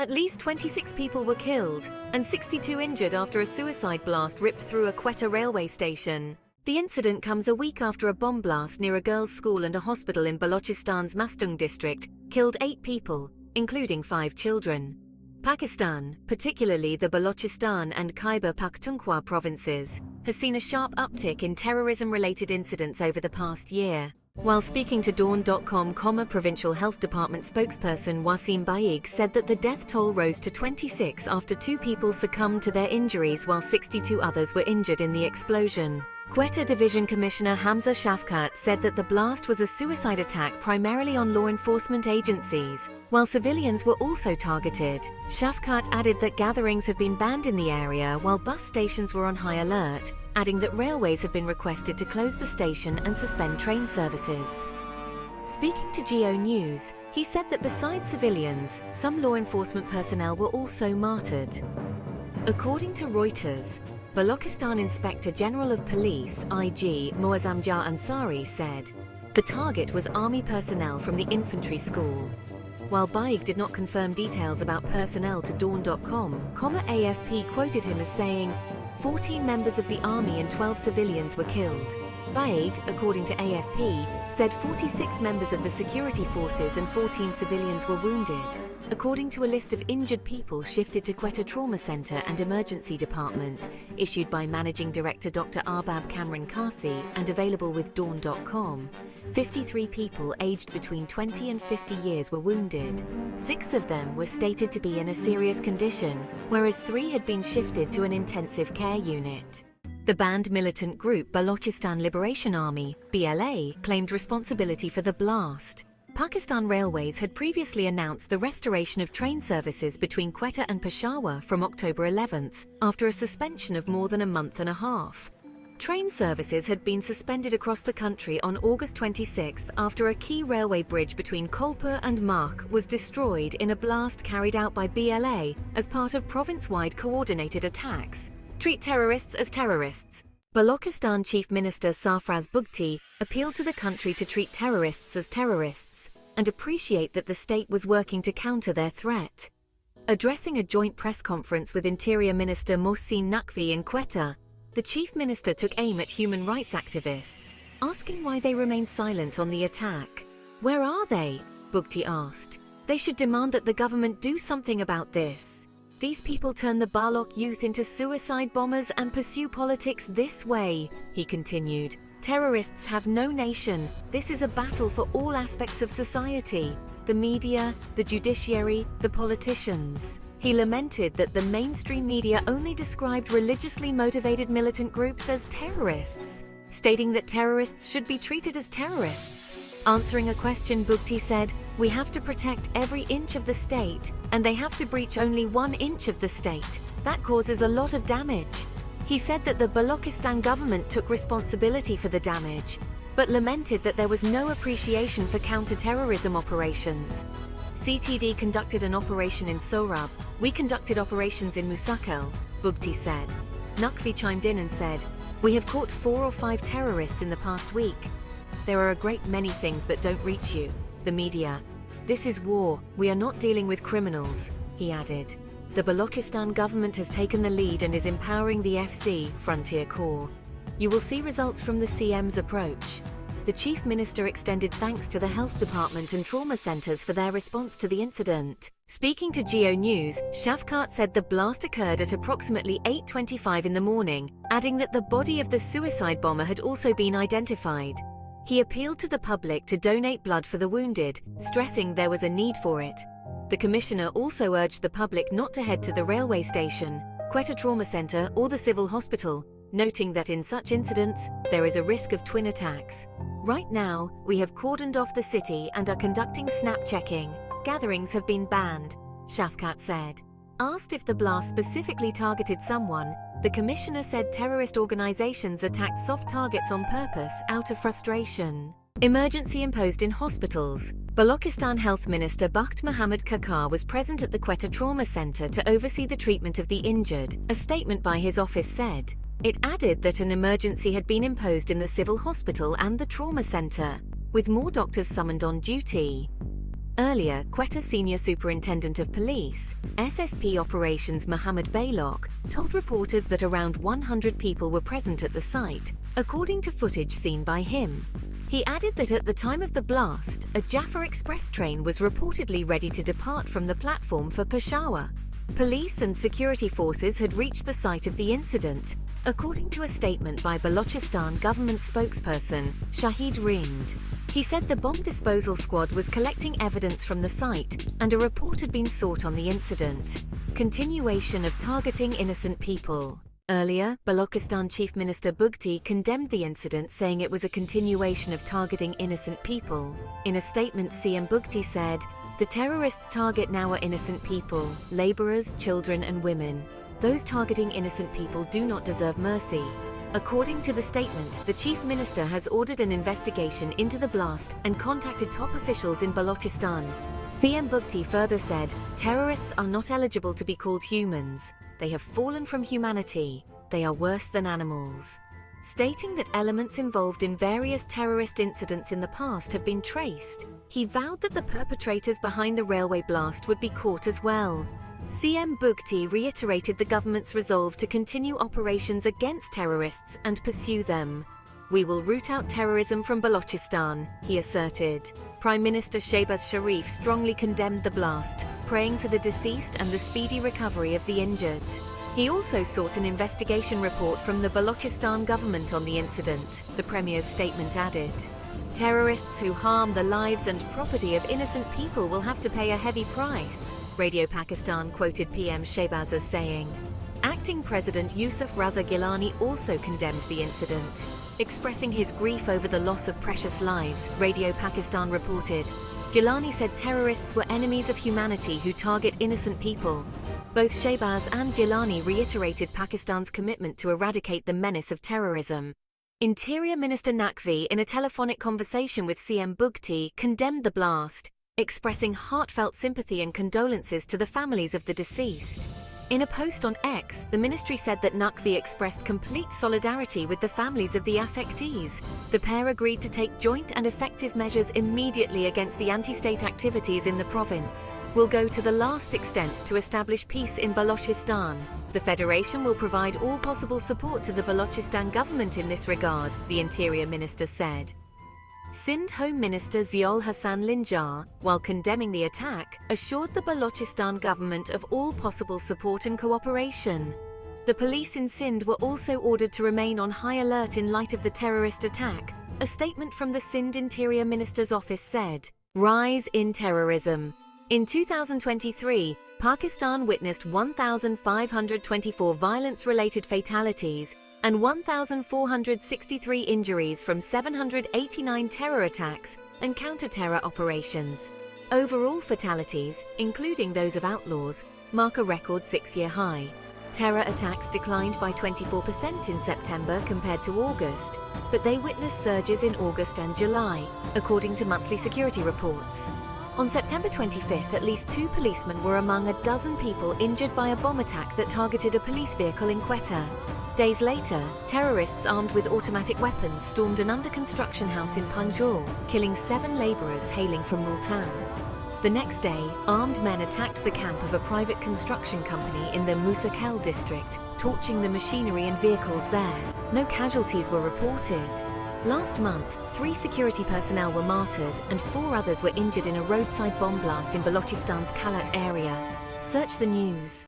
At least 26 people were killed and 62 injured after a suicide blast ripped through a Quetta railway station. The incident comes a week after a bomb blast near a girls' school and a hospital in Balochistan's Mastung district killed 8 people, including 5 children. Pakistan, particularly the Balochistan and Khyber Pakhtunkhwa provinces, has seen a sharp uptick in terrorism-related incidents over the past year. While speaking to Dawn.com, Provincial Health Department spokesperson Wasim Baig said that the death toll rose to 26 after 2 people succumbed to their injuries while 62 others were injured in the explosion. Quetta Division Commissioner Hamza Shafkat said that the blast was a suicide attack primarily on law enforcement agencies, while civilians were also targeted. Shafkat added that gatherings have been banned in the area while bus stations were on high alert, adding that railways have been requested to close the station and suspend train services. Speaking to Geo News, he said that besides civilians, some law enforcement personnel were also martyred. According to Reuters, Balochistan Inspector General of Police IG Muazzam Jah Ansari said the target was army personnel from the infantry school. While Baig did not confirm details about personnel to Dawn.com, AFP quoted him as saying, 14 members of the army and 12 civilians were killed. Baig, according to AFP, said 46 members of the security forces and 14 civilians were wounded. According to a list of injured people shifted to Quetta Trauma Center and Emergency Department, issued by Managing Director Dr. Arbab Kamran Kasi and available with Dawn.com, 53 people aged between 20 and 50 years were wounded. 6 of them were stated to be in a serious condition, whereas 3 had been shifted to an intensive care unit. The banned militant group Balochistan Liberation Army, BLA, claimed responsibility for the blast. Pakistan Railways had previously announced the restoration of train services between Quetta and Peshawar from October 11th, after a suspension of more than a month and a half. Train services had been suspended across the country on August 26th after a key railway bridge between Kolpur and Mark was destroyed in a blast carried out by BLA as part of province-wide coordinated attacks. Treat terrorists as terrorists. Balochistan Chief Minister Sarfraz Bugti appealed to the country to treat terrorists as terrorists and appreciate that the state was working to counter their threat. Addressing a joint press conference with Interior Minister Mohsin Naqvi in Quetta, the Chief Minister took aim at human rights activists, asking why they remain silent on the attack. Where are they? Bugti asked. They should demand that the government do something about this. These people turn the Baloch youth into suicide bombers and pursue politics this way, he continued. Terrorists have no nation. This is a battle for all aspects of society. The media, the judiciary, the politicians. He lamented that the mainstream media only described religiously motivated militant groups as terrorists, stating that terrorists should be treated as terrorists. Answering a question, Bugti said, "We have to protect every inch of the state, and they have to breach only 1 inch of the state. That causes a lot of damage." He said that the Balochistan government took responsibility for the damage, but lamented that there was no appreciation for counter-terrorism operations. CTD conducted an operation in Sorab. We conducted operations in Musakel, Bugti said. Naqvi chimed in and said, "We have caught 4 or 5 terrorists in the past week. There are a great many things that don't reach you, the media. This is war, we are not dealing with criminals," he added. The Balochistan government has taken the lead and is empowering the FC, Frontier Corps. You will see results from the CM's approach. The Chief Minister extended thanks to the Health Department and trauma centres for their response to the incident. Speaking to Geo News, Shafkat said the blast occurred at approximately 8:25 in the morning, adding that the body of the suicide bomber had also been identified. He appealed to the public to donate blood for the wounded, stressing there was a need for it. The commissioner also urged the public not to head to the railway station, Quetta Trauma Center or the civil hospital, noting that in such incidents, there is a risk of twin attacks. Right now, we have cordoned off the city and are conducting snap checking. Gatherings have been banned, Shafkat said. Asked if the blast specifically targeted someone, the commissioner said terrorist organizations attacked soft targets on purpose out of frustration. Emergency imposed in hospitals. Balochistan Health Minister Bakht Mohammed Kakar was present at the Quetta Trauma Center to oversee the treatment of the injured, a statement by his office said. It added that an emergency had been imposed in the civil hospital and the trauma center, with more doctors summoned on duty. Earlier, Quetta Senior Superintendent of Police, SSP Operations Mohammed Baloch, told reporters that around 100 people were present at the site, according to footage seen by him. He added that at the time of the blast, a Jaffa Express train was reportedly ready to depart from the platform for Peshawar. Police and security forces had reached the site of the incident, according to a statement by Balochistan government spokesperson, Shahid Rind. He said the bomb disposal squad was collecting evidence from the site and a report had been sought on the incident. Continuation of targeting innocent people. Earlier, Balochistan Chief Minister Bugti condemned the incident, saying it was a continuation of targeting innocent people. In a statement, CM Bugti said, "The terrorists' target now are innocent people, laborers, children and women. Those targeting innocent people do not deserve mercy." According to the statement, the Chief Minister has ordered an investigation into the blast and contacted top officials in Balochistan. CM Bugti further said, "Terrorists are not eligible to be called humans. They have fallen from humanity. They are worse than animals." Stating that elements involved in various terrorist incidents in the past have been traced, he vowed that the perpetrators behind the railway blast would be caught as well. CM Bugti reiterated the government's resolve to continue operations against terrorists and pursue them. "We will root out terrorism from Balochistan," he asserted. Prime Minister Shehbaz Sharif strongly condemned the blast, praying for the deceased and the speedy recovery of the injured. He also sought an investigation report from the Balochistan government on the incident, the Premier's statement added. "Terrorists who harm the lives and property of innocent people will have to pay a heavy price," Radio Pakistan quoted PM Shehbaz as saying. Acting President Yusuf Raza Gilani also condemned the incident. Expressing his grief over the loss of precious lives, Radio Pakistan reported, Gilani said terrorists were enemies of humanity who target innocent people. Both Shehbaz and Gilani reiterated Pakistan's commitment to eradicate the menace of terrorism. Interior Minister Naqvi, in a telephonic conversation with CM Bugti, condemned the blast, expressing heartfelt sympathy and condolences to the families of the deceased. In a post on X, the ministry said that Naqvi expressed complete solidarity with the families of the affectees. The pair agreed to take joint and effective measures immediately against the anti-state activities in the province. "Will go to the last extent to establish peace in Balochistan. The Federation will provide all possible support to the Balochistan government in this regard," the Interior Minister said. Sindh Home Minister Ziaul Hassan Linjar, while condemning the attack, assured the Balochistan government of all possible support and cooperation. The police in Sindh were also ordered to remain on high alert in light of the terrorist attack. A statement from the Sindh Interior Minister's office said, "Rise in terrorism." In 2023, Pakistan witnessed 1,524 violence-related fatalities and 1,463 injuries from 789 terror attacks and counter-terror operations. Overall fatalities, including those of outlaws, mark a record 6-year high. Terror attacks declined by 24% in September compared to August, but they witnessed surges in August and July, according to monthly security reports. On September 25th, at least 2 policemen were among a dozen people injured by a bomb attack that targeted a police vehicle in Quetta. Days later, terrorists armed with automatic weapons stormed an under-construction house in Panjshir, killing 7 labourers hailing from Multan. The next day, armed men attacked the camp of a private construction company in the Musakhel district, torching the machinery and vehicles there. No casualties were reported. Last month, 3 security personnel were martyred and 4 others were injured in a roadside bomb blast in Balochistan's Kalat area. Search the news.